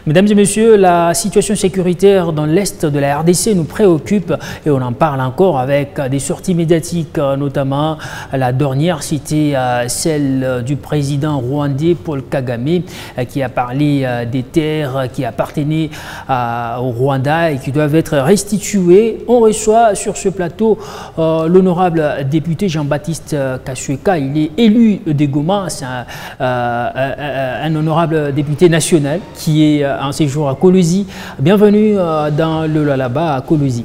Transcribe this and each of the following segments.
Mesdames et messieurs, la situation sécuritaire dans l'Est de la RDC nous préoccupe et on en parle encore avec des sorties médiatiques, notamment la dernière, c'était celle du président rwandais Paul Kagame qui a parlé des terres qui appartenaient au Rwanda et qui doivent être restituées. On reçoit sur ce plateau l'honorable député Jean-Baptiste Kasweka. Il est élu de Goma, c'est un honorable député national qui est en séjour à Kolwezi. Bienvenue dans le Lualaba à Kolwezi.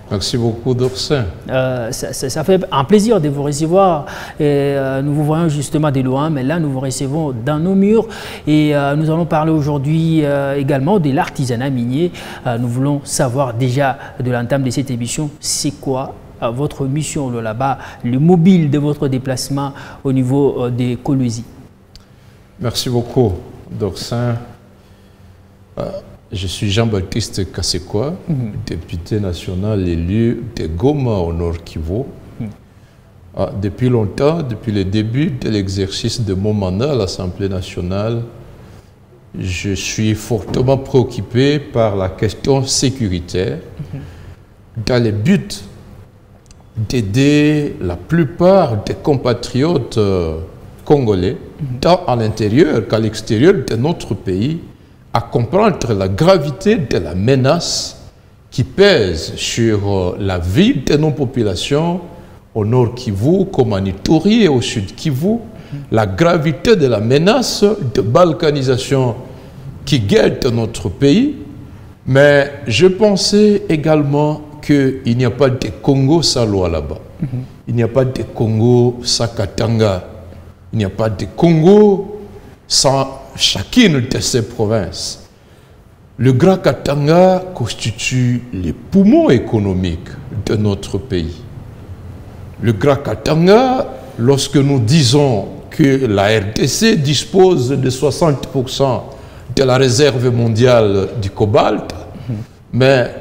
Merci beaucoup, Dorsin. Ça fait un plaisir de vous recevoir. Nous vous voyons justement de loin, mais là, nous vous recevons dans nos murs. Et nous allons parler aujourd'hui également de l'artisanat minier. Nous voulons savoir déjà de l'entame de cette émission, c'est quoi votre mission là-bas, le mobile de votre déplacement au niveau de Kolwezi. Merci beaucoup, Dorsin. Je suis Jean-Baptiste Kasweka, député national élu de Goma au Nord Kivu. Depuis longtemps, depuis le début de l'exercice de mon mandat à l'Assemblée nationale, je suis fortement préoccupé par la question sécuritaire dans le but d'aider la plupart des compatriotes congolais, tant à l'intérieur qu'à l'extérieur de notre pays, à comprendre la gravité de la menace qui pèse sur la vie de nos populations au Nord Kivu, comme en Ituri et au Sud Kivu, la gravité de la menace de balkanisation qui guette notre pays. Mais je pensais également qu'il n'y a pas de Congo sans Lualaba. Il n'y a pas de Congo sans Katanga. Il n'y a pas de Congo sans chacune de ces provinces. Le Grand Katanga constitue les poumons économiques de notre pays. Le Grand Katanga, lorsque nous disons que la RDC dispose de 60% de la réserve mondiale du cobalt, mais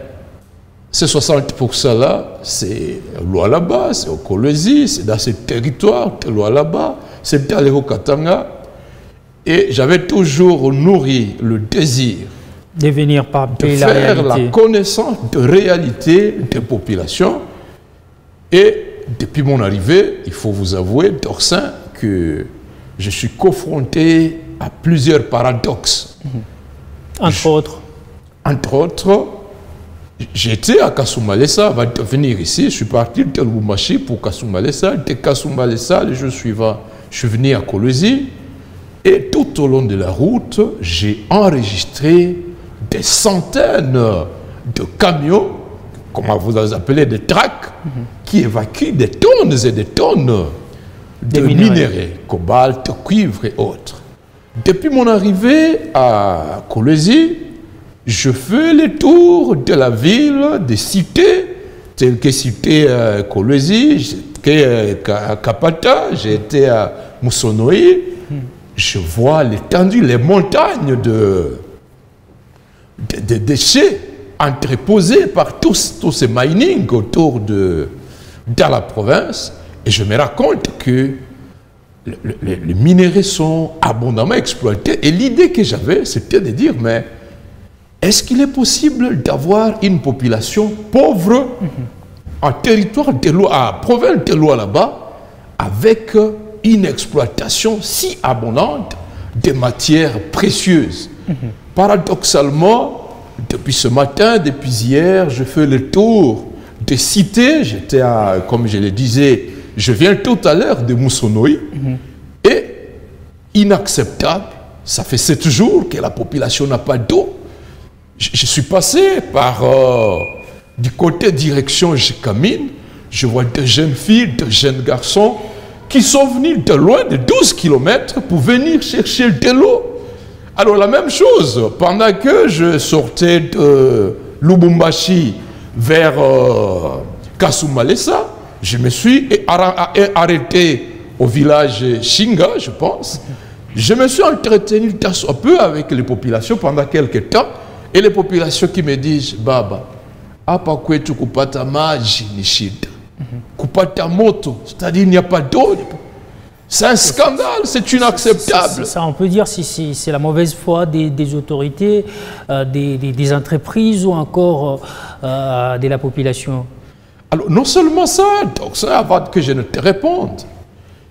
ces 60%-là, c'est Lualaba, c'est au Kolwezi, c'est dans ce territoire de Lualaba, c'est dans le Haut-Katanga. Et j'avais toujours nourri le désir de venir faire la connaissance de réalité des populations. Et depuis mon arrivée, il faut vous avouer, Dorsin, que je suis confronté à plusieurs paradoxes. Entre autres, j'étais à Kasumbalesa avant de venir ici. Je suis parti de Lubumbashi pour Kasumbalesa. De Kasumbalesa, le jour suivant, je suis venu à Kolwezi. Et tout au long de la route, j'ai enregistré des centaines de camions, comment vous les appelez, des tracks, qui évacuent des tonnes et des tonnes de minerais, cobalt, cuivre et autres. Depuis mon arrivée à Kolwezi, je fais le tour de la ville, des cités, telles que cité Kolwezi, j'étais à Kapata, j'étais à Musonoi. Je vois l'étendue, les montagnes de déchets entreposés par tous ces mining autour dans la province. Et je me rends compte que les minéraux sont abondamment exploités. Et l'idée que j'avais, c'était de dire, mais est-ce qu'il est possible d'avoir une population pauvre en territoire de l'eau, à province de l'eau là-bas, avec une exploitation si abondante de matières précieuses. Paradoxalement, depuis ce matin, depuis hier, je fais le tour des cités. J'étais à, comme je le disais, je viens tout à l'heure de Musonoi. Et inacceptable, ça fait 7 jours que la population n'a pas d'eau. Je suis passé par du côté direction Jekamine. Je vois de jeunes filles, de jeunes garçons qui sont venus de loin, de 12 km, pour venir chercher de l'eau. Alors la même chose, pendant que je sortais de Lubumbashi vers Kasumbalesa, je me suis arrêté au village Shinga, je pense. Je me suis entretenu un peu avec les populations pendant quelques temps, et les populations qui me disent, Baba, apa kwetu kupata maji ni shida. Kupata moto, c'est-à-dire il n'y a pas d'eau. C'est un scandale, c'est inacceptable. Ça, on peut dire si c'est la mauvaise foi des autorités, des entreprises ou encore de la population. Alors, non seulement ça, donc ça, avant que je ne te réponde,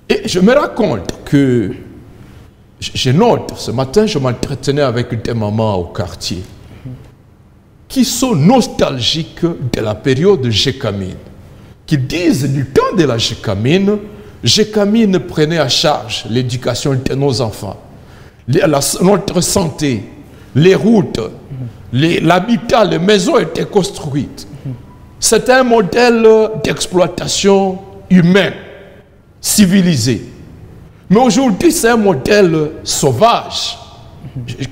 et je me raconte que, je note, ce matin, je m'entretenais avec des mamans au quartier qui sont nostalgiques de la période de Gécamine, qui disent du temps de la Gécamine, Gécamine prenait à charge l'éducation de nos enfants, notre santé, les routes, l'habitat, les maisons étaient construites. C'était un modèle d'exploitation humaine, civilisé. Mais aujourd'hui, c'est un modèle sauvage.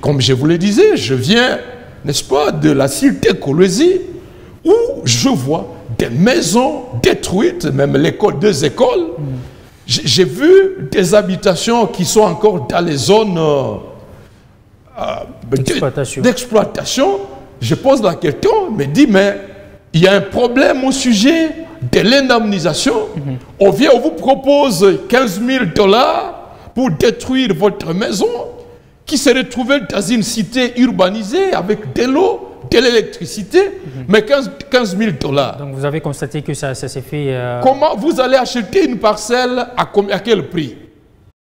Comme je vous le disais, je viens, n'est-ce pas, de la cité Kolwezi, où je vois des maisons détruites, même l'école, 2 écoles. J'ai vu des habitations qui sont encore dans les zones d'exploitation. Je pose la question, me dis, mais il y a un problème au sujet de l'indemnisation. On vient, on vous propose 15 000 $ pour détruire votre maison qui se retrouvait dans une cité urbanisée avec de l'eau, de l'électricité, mais 15 000 $. Donc vous avez constaté que ça s'est fait... Comment vous allez acheter une parcelle à quel prix?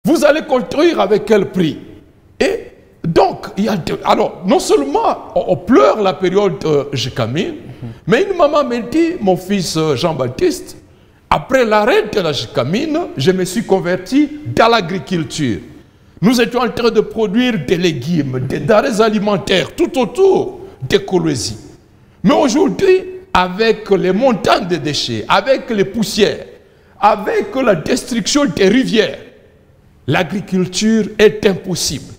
Vous allez construire avec quel prix? Et donc, alors, non seulement on pleure la période Gécamine, mais une maman me dit, mon fils Jean-Baptiste, après l'arrêt de la Gécamine, je me suis converti dans l'agriculture. Nous étions en train de produire des légumes, des denrées alimentaires tout autour de Kolwezi. Mais aujourd'hui, avec les montagnes de déchets, avec les poussières, avec la destruction des rivières, l'agriculture est impossible.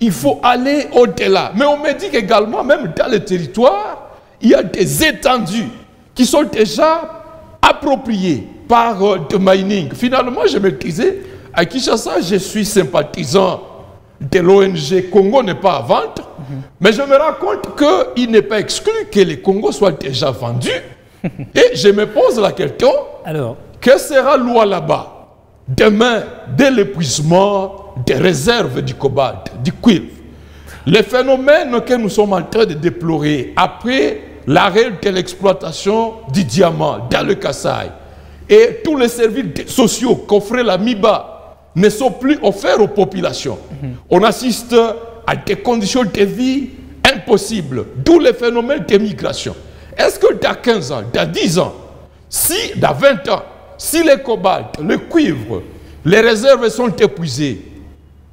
Il faut aller au-delà. Mais on me dit qu'également, même dans les territoires, il y a des étendues qui sont déjà appropriées par le mining. Finalement, je me disais, à Kinshasa, je suis sympathisant de l'ONG Congo n'est pas à vendre, mais je me rends compte qu'il n'est pas exclu que les Congos soient déjà vendus. Et je me pose la question, alors, que sera Lualaba demain dès l'épuisement des réserves du cobalt, du cuivre? Les phénomènes que nous sommes en train de déplorer après l'arrêt de l'exploitation du diamant dans le Kasaï et tous les services sociaux qu'offrait la MIBA ne sont plus offerts aux populations. On assiste à des conditions de vie impossibles, d'où les phénomènes de migration. Est-ce que dans 15 ans, dans 10 ans, si dans 20 ans, si les cobaltes, le cuivre, les réserves sont épuisées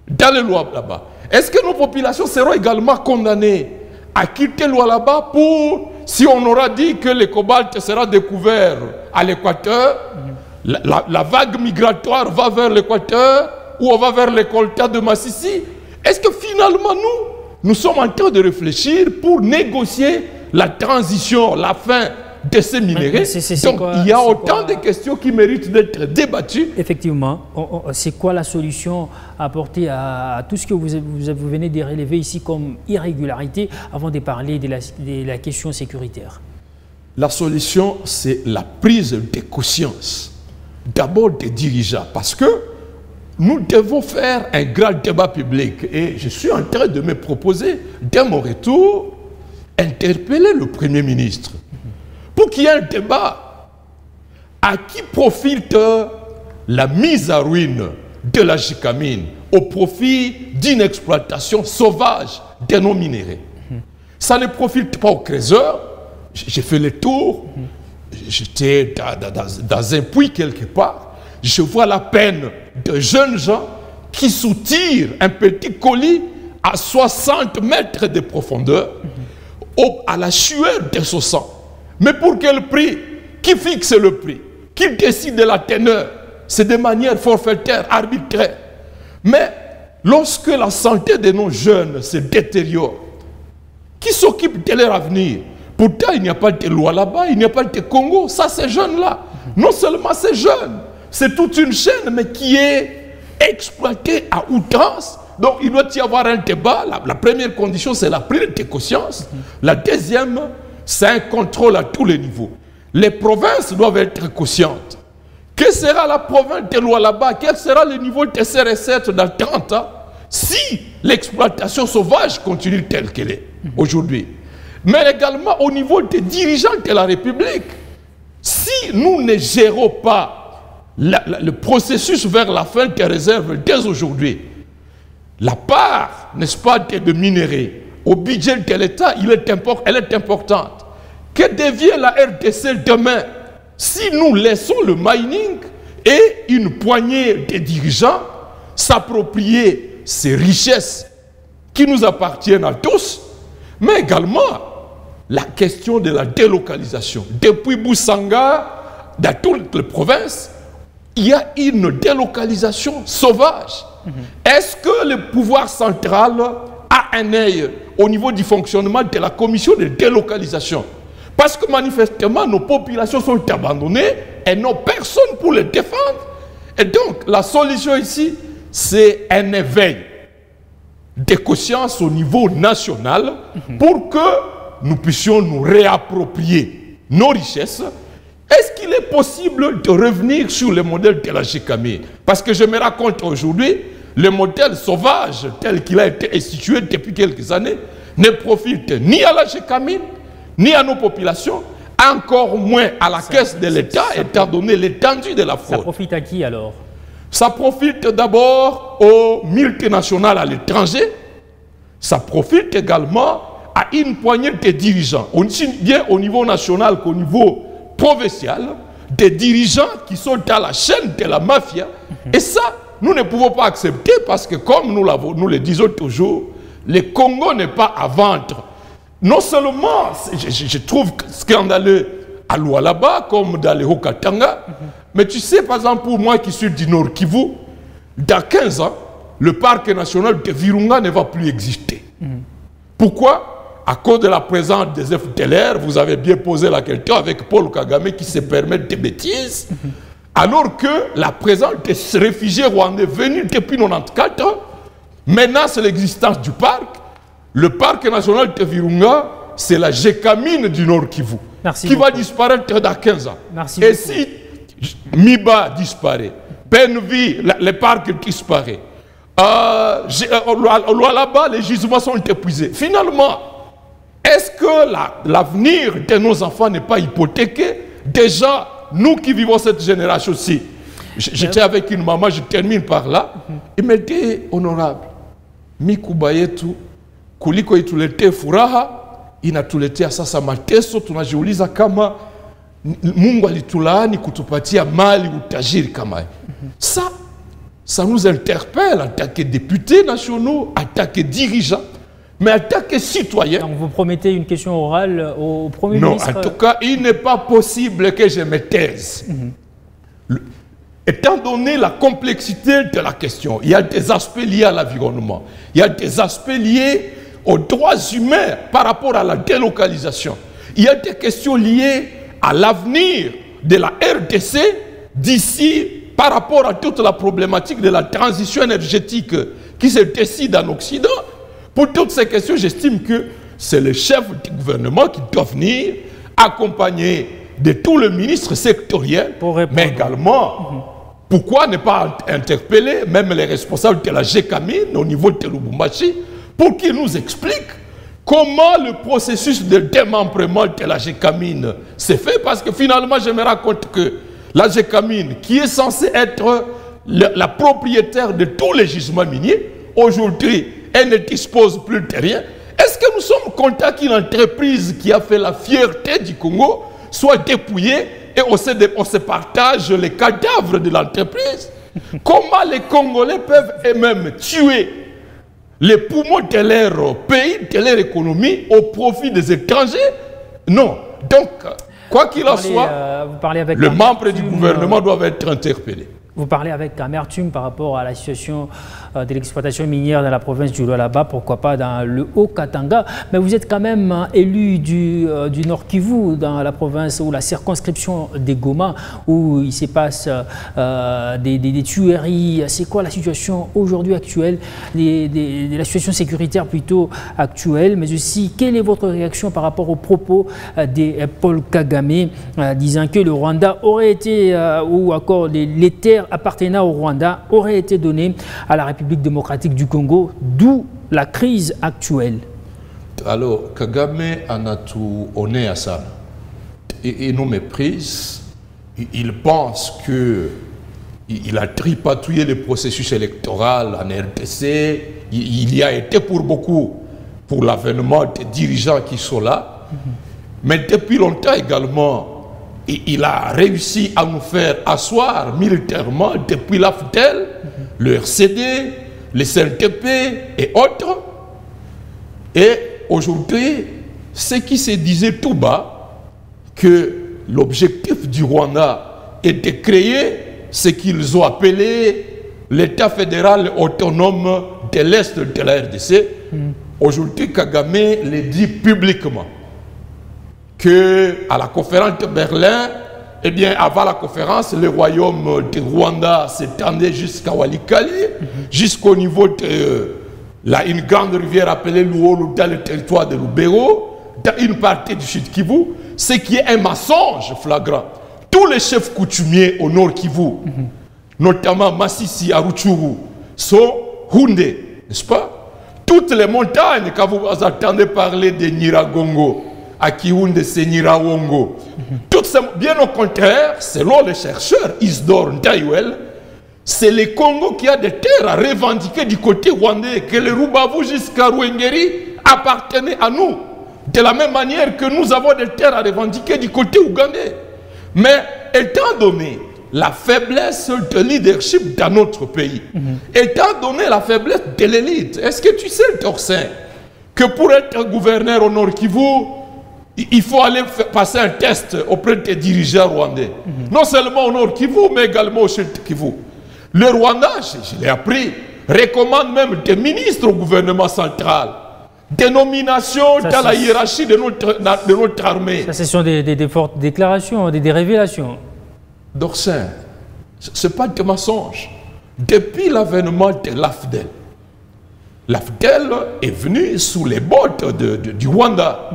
dans le Lualaba, est-ce que nos populations seront également condamnées à quitter le Lualaba pour, si on aura dit que le cobalt sera découvert à l'équateur, la vague migratoire va vers l'équateur ou on va vers le colta de Massissi? Est-ce que finalement nous sommes en train de réfléchir pour négocier la transition, la fin de ces minéraux? Donc il y a autant de questions qui méritent d'être débattues. Effectivement. C'est quoi la solution à apporter à tout ce que vous venez de relever ici comme irrégularité avant de parler de la question sécuritaire? La solution, c'est la prise de conscience. D'abord des dirigeants, parce que nous devons faire un grand débat public. Et je suis en train de me proposer, dès mon retour, interpeller le Premier ministre pour qu'il y ait un débat. À qui profite la mise à ruine de la Gécamine au profit d'une exploitation sauvage de nos minéraux? Ça ne profite pas aux creuseurs. J'ai fait le tour. J'étais dans un puits quelque part. Je vois la peine de jeunes gens qui soutirent un petit colis à 60 mètres de profondeur à la sueur de son sang. Mais pour quel prix? Qui fixe le prix? Qui décide de la teneur? C'est de manière forfaitaire, arbitraire. Mais lorsque la santé de nos jeunes se détériore, qui s'occupe de leur avenir? Pourtant, il n'y a pas de loi là-bas, il n'y a pas de Congo. Ça, ces jeunes-là, non seulement ces jeunes, c'est toute une chaîne, mais qui est exploitée à outrance. Donc, il doit y avoir un débat. La première condition, c'est la prise de conscience. La deuxième, c'est un contrôle à tous les niveaux. Les provinces doivent être conscientes Que sera la province de Lualaba? Quel sera le niveau de CR7 dans 30 ans si l'exploitation sauvage continue telle qu'elle est aujourd'hui? Mais également au niveau des dirigeants de la République. Si nous ne gérons pas le processus vers la fin des réserves dès aujourd'hui, la part, n'est-ce pas, de minerais au budget de l'État, elle est importante. Que devient la RDC demain si nous laissons le mining et une poignée de dirigeants s'approprier ces richesses qui nous appartiennent à tous, mais également la question de la délocalisation. Depuis Boussanga, dans toutes les provinces, il y a une délocalisation sauvage. Est-ce que le pouvoir central a un œil au niveau du fonctionnement de la commission de délocalisation? Parce que manifestement, nos populations sont abandonnées et n'ont personne pour les défendre. Et donc, la solution ici, c'est un éveil de conscience au niveau national pour que nous puissions nous réapproprier nos richesses. Est-ce qu'il est possible de revenir sur le modèle de la GECAMIN? Parce que je me raconte aujourd'hui, le modèle sauvage tel qu'il a été institué depuis quelques années ne profite ni à la GECAMIN, ni à nos populations, encore moins à la caisse de l'État, étant donné l'étendue de la fraude. Ça profite à qui alors? Ça profite d'abord aux multinationales à l'étranger, ça profite également à une poignée de dirigeants, aussi bien au niveau national qu'au niveau provincial, des dirigeants qui sont à la chaîne de la mafia. Et ça, nous ne pouvons pas accepter parce que, comme nous le disons toujours, le Congo n'est pas à vendre. Non seulement, je trouve scandaleux à Lualaba, comme dans le Haut-Katanga, mais tu sais, par exemple, pour moi qui suis du Nord Kivu, dans 15 ans, le parc national de Virunga ne va plus exister. Pourquoi? À cause de la présence des FDLR, vous avez bien posé la question avec Paul Kagame qui se permet des bêtises, alors que la présence des réfugiés rwandais venus depuis 1994 menace l'existence du parc. Le parc national de Virunga, c'est la GECAMIN du Nord Kivu, qui va disparaître dans 15 ans. Merci Et beaucoup. si Miba disparaît, Penvi, le parc disparaît, là-bas, les gisements sont épuisés. Finalement, est-ce que l'avenir de nos enfants n'est pas hypothéqué? Déjà, nous qui vivons cette génération-ci, j'étais avec une maman, je termine par là, il m'a dit, honorable, Mikubayetu, kuliko itulete furaha, inatuletea sasa mateso, tunajiuliza kama Mungu alitulaani kutupatia mali utajiri kama ça nous interpelle en tant que députés nationaux, en tant que dirigeants, mais en tant que citoyens. Donc vous promettez une question orale au Premier ministre? Non, en tout cas, il n'est pas possible que je me taise. Étant donné la complexité de la question, il y a des aspects liés à l'environnement, il y a des aspects liés aux droits humains par rapport à la délocalisation, il y a des questions liées à l'avenir de la RDC d'ici par rapport à toute la problématique de la transition énergétique qui se décide en Occident. Pour toutes ces questions, j'estime que c'est le chef du gouvernement qui doit venir accompagné de tous les ministres sectoriels, mais également, pourquoi ne pas interpeller même les responsables de la GECAMIN au niveau de Lubumbashi pour qu'ils nous expliquent comment le processus de démembrement de la GECAMIN s'est fait, parce que finalement, je me rends compte que la GECAMIN, qui est censée être la propriétaire de tous les gisements miniers, aujourd'hui, elle ne dispose plus de rien. Est-ce que nous sommes contents qu'une entreprise qui a fait la fierté du Congo soit dépouillée et on se partage les cadavres de l'entreprise? Comment les Congolais peuvent eux-mêmes tuer les poumons de leur pays, de leur économie, au profit des étrangers? Non. Donc, quoi qu'il en soit, les membres du gouvernement doivent être interpellés. Vous parlez avec amertume par rapport à la situation de l'exploitation minière dans la province du Lualaba, pourquoi pas dans le Haut-Katanga, mais vous êtes quand même élu du Nord Kivu, dans la province ou la circonscription des Goma, où il se passe des tueries. C'est quoi la situation aujourd'hui actuelle, la situation sécuritaire plutôt actuelle, mais aussi quelle est votre réaction par rapport aux propos de Paul Kagame, disant que le Rwanda aurait été, ou encore les terres appartenant au Rwanda auraient été données à la République démocratique du Congo, d'où la crise actuelle. Alors, Kagame en a tout honnête à ça. Il nous méprise. Il pense qu'il a tripatouillé le processus électoral en RDC. Il y a été pour beaucoup pour l'avènement des dirigeants qui sont là. Mais depuis longtemps également, il a réussi à nous faire asseoir militairement depuis l'AFDEL, le RCD, le CNTP et autres. Et aujourd'hui, ceux qui se disaient tout bas que l'objectif du Rwanda est de créer ce qu'ils ont appelé l'État fédéral autonome de l'Est de la RDC, aujourd'hui Kagame le dit publiquement. À la conférence de Berlin, eh bien, avant la conférence, le royaume du Rwanda s'étendait jusqu'à Walikale, jusqu'au niveau de une grande rivière appelée Luolu, dans le territoire de Lubero, dans une partie du Sud Kivu, ce qui est un mensonge flagrant. Tous les chefs coutumiers au Nord Kivu, notamment Masisi, Aruchuru, sont Houndé, n'est-ce pas? Toutes les montagnes, quand vous entendez parler de Nyiragongo, Akihounde, c'est Nyiragongo. Bien au contraire, selon les chercheurs Isdor Ntayuel, c'est le Congo qui a des terres à revendiquer du côté rwandais, que le Rubavu jusqu'à Ruengeri appartenaient à nous. De la même manière que nous avons des terres à revendiquer du côté ougandais. Mais étant donné la faiblesse de leadership dans notre pays, étant donné la faiblesse de l'élite, est-ce que tu sais, Torsin, que pour être gouverneur au Nord Kivu, il faut aller passer un test auprès des dirigeants rwandais. Non seulement au Nord Kivu, mais également au Sud Kivu. Le Rwanda, je l'ai appris, recommande même des ministres au gouvernement central. Des nominations dans la hiérarchie de notre armée. Ça, ce sont des fortes déclarations, des révélations. Dorsin, ce n'est pas des mensonges. Depuis l'avènement de l'AFDEL, l'AFDEL est venu sous les bottes du Rwanda.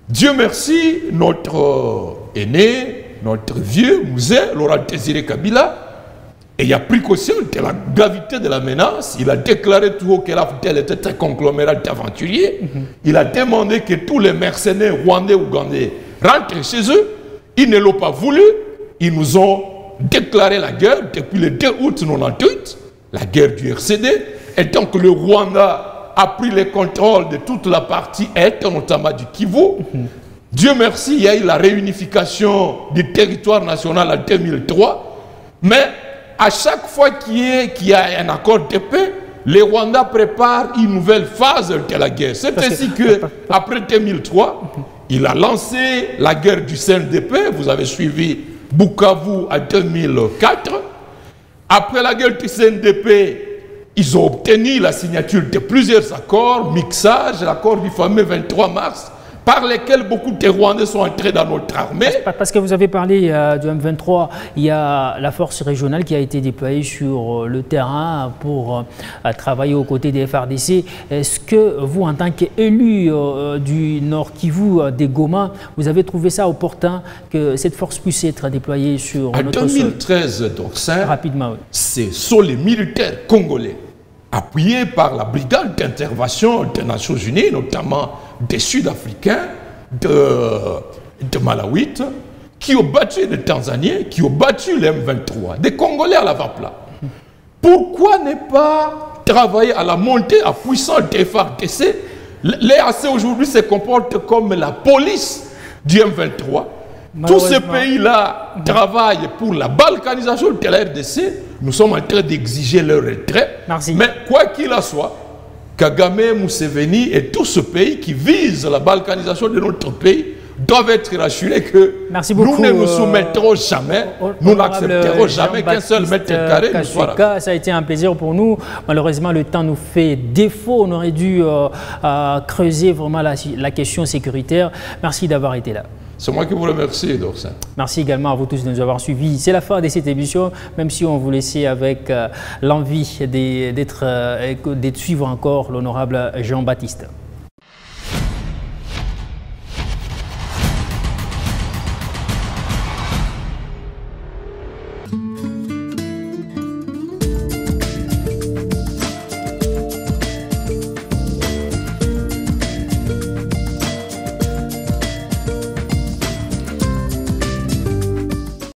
Dieu merci, notre aîné, notre vieux Mouzé, Laurent Désiré Kabila, ayant pris conscience de la gravité de la menace, il a déclaré tout haut que l'AFDEL était un conglomérat d'aventuriers. Il a demandé que tous les mercenaires rwandais ou ougandais rentrent chez eux. Ils ne l'ont pas voulu. Ils nous ont déclaré la guerre depuis le 2 août 1998, la guerre du RCD. Et donc le Rwanda a pris le contrôle de toute la partie est, notamment du Kivu. Dieu merci, il y a eu la réunification du territoire national en 2003. Mais à chaque fois qu'il y a un accord de paix, le Rwanda prépare une nouvelle phase de la guerre. C'est ainsi qu'après 2003, il a lancé la guerre du CNDP. Vous avez suivi Bukavu en 2004. Après la guerre du CNDP, ils ont obtenu la signature de plusieurs accords, mixage, l'accord du fameux 23 mars, par lesquels beaucoup de Rwandais sont entrés dans notre armée. Parce que vous avez parlé du M23, il y a la force régionale qui a été déployée sur le terrain pour travailler aux côtés des FARDC. Est-ce que vous, en tant qu'élu du Nord Kivu, des Goma, vous avez trouvé ça opportun que cette force puisse être déployée sur notre sol? En 2013, donc, rapidement, oui. Ce sont les militaires congolais, appuyés par la brigade d'intervention des Nations Unies, notamment des Sud-Africains, de Malawites, qui ont battu les Tanzaniens, qui ont battu les M23, des Congolais à l'avant-plan. Pourquoi ne pas travailler à la montée à puissance des FARDC? L'EAC aujourd'hui se comporte comme la police du M23. Tous ces pays-là travaillent pour la balkanisation de la RDC. Nous sommes en train d'exiger leur retrait. Merci. Mais quoi qu'il en soit, Kagame, Museveni et tout ce pays qui vise la balkanisation de notre pays doivent être rassurés que nous ne nous soumettrons jamais, nous n'accepterons jamais qu'un seul mètre carré nous soit rassuré. Ça a été un plaisir pour nous. Malheureusement, le temps nous fait défaut. On aurait dû creuser vraiment la question sécuritaire. Merci d'avoir été là. C'est moi qui vous remercie, Dorsin. Merci également à vous tous de nous avoir suivis. C'est la fin de cette émission, même si on vous laissait avec l'envie de suivre encore l'honorable Jean-Baptiste.